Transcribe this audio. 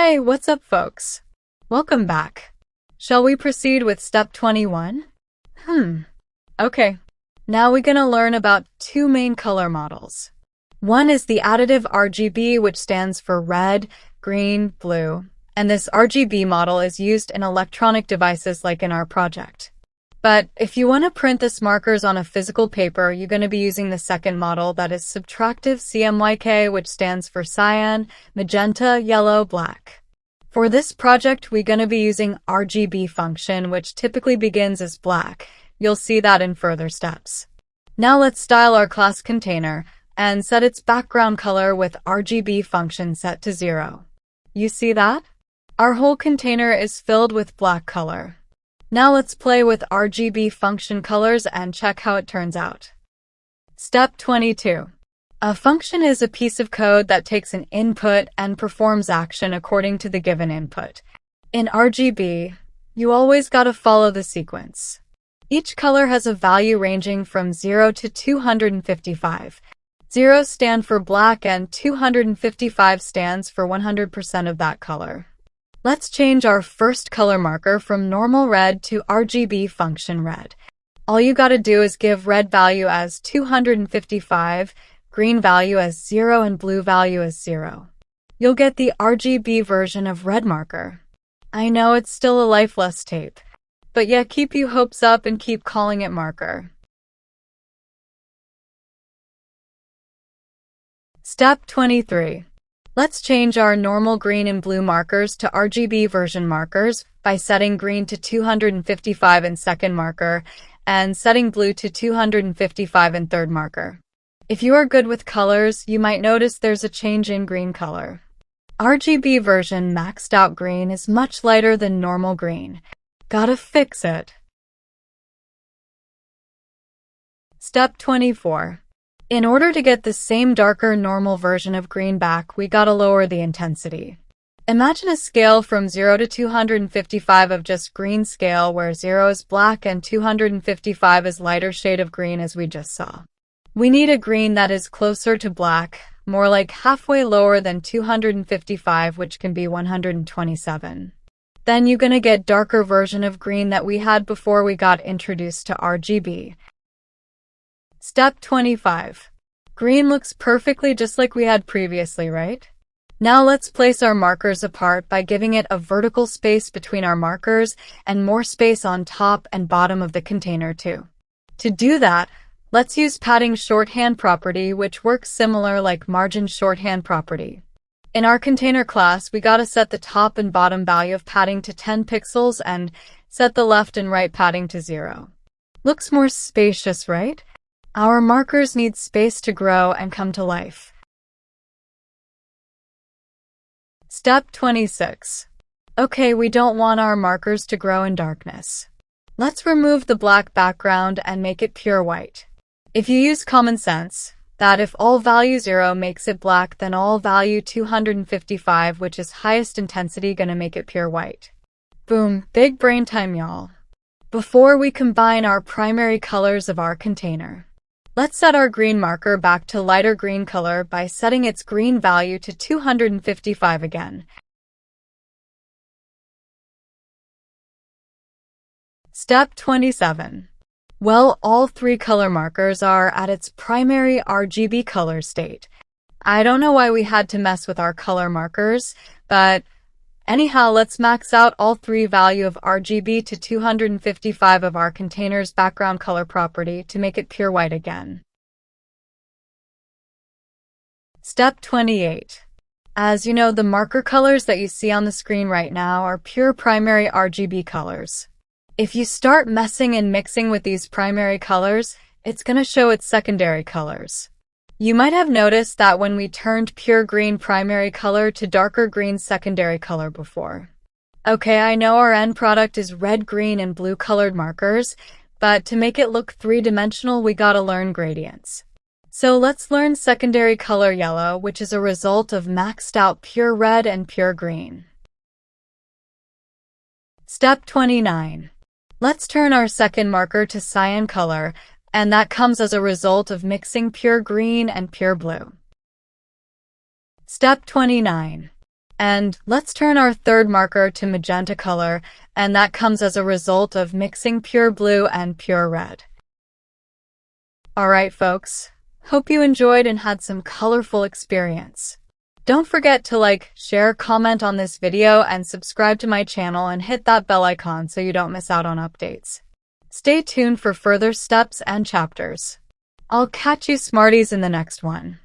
Hey, what's up, folks? Welcome back. Shall we proceed with step 21? Okay. Now we're gonna learn about two main color models. One is the additive RGB, which stands for red, green, blue. And this RGB model is used in electronic devices like in our project. But if you want to print this markers on a physical paper, you're going to be using the second model, that is subtractive CMYK, which stands for cyan, magenta, yellow, black. For this project, we're going to be using RGB function, which typically begins as black. You'll see that in further steps. Now let's style our class container and set its background color with RGB function set to 0. You see that? Our whole container is filled with black color. Now let's play with RGB function colors and check how it turns out. Step 22. A function is a piece of code that takes an input and performs action according to the given input. In RGB, you always gotta follow the sequence. Each color has a value ranging from 0 to 255. 0 stands for black and 255 stands for 100% of that color. Let's change our first color marker from normal red to RGB function red. All you gotta do is give red value as 255, green value as 0, and blue value as 0. You'll get the RGB version of red marker. I know it's still a lifeless tape, but yeah, keep your hopes up and keep calling it marker. Step 23. Let's change our normal green and blue markers to RGB version markers by setting green to 255 in second marker and setting blue to 255 in third marker. If you are good with colors, you might notice there's a change in green color. RGB version maxed out green is much lighter than normal green. Gotta fix it. Step 24. In order to get the same darker normal version of green back, we gotta lower the intensity. Imagine a scale from 0 to 255 of just green scale, where 0 is black and 255 is lighter shade of green as we just saw. We need a green that is closer to black, more like halfway lower than 255, which can be 127. Then you're gonna get darker version of green that we had before we got introduced to RGB. Step 25. Green looks perfectly just like we had previously, right? Now let's place our markers apart by giving it a vertical space between our markers and more space on top and bottom of the container too. To do that, let's use padding shorthand property, which works similar like margin shorthand property. In our container class, we gotta set the top and bottom value of padding to 10 pixels and set the left and right padding to 0. Looks more spacious, right? Our markers need space to grow and come to life. Step 26. Okay, we don't want our markers to grow in darkness. Let's remove the black background and make it pure white. If you use common sense, that if all value 0 makes it black, then all value 255, which is highest intensity, gonna make it pure white. Boom, big brain time, y'all. Before we combine our primary colors of our container, let's set our green marker back to lighter green color by setting its green value to 255 again. Step 27. Well, all three color markers are at its primary RGB color state. I don't know why we had to mess with our color markers, but anyhow, let's max out all three value of RGB to 255 of our container's background color property to make it pure white again. Step 28. As you know, the marker colors that you see on the screen right now are pure primary RGB colors. If you start messing and mixing with these primary colors, it's gonna show its secondary colors. You might have noticed that when we turned pure green primary color to darker green secondary color before. Okay, I know our end product is red, green, and blue colored markers, but to make it look three-dimensional, we gotta learn gradients. So let's learn secondary color yellow, which is a result of maxed out pure red and pure green. Step 29. Let's turn our second marker to cyan color, and that comes as a result of mixing pure green and pure blue. Step 29. And let's turn our third marker to magenta color, and that comes as a result of mixing pure blue and pure red. Alright folks, hope you enjoyed and had some colorful experience. Don't forget to like, share, comment on this video, and subscribe to my channel and hit that bell icon so you don't miss out on updates. Stay tuned for further steps and chapters. I'll catch you smarties in the next one.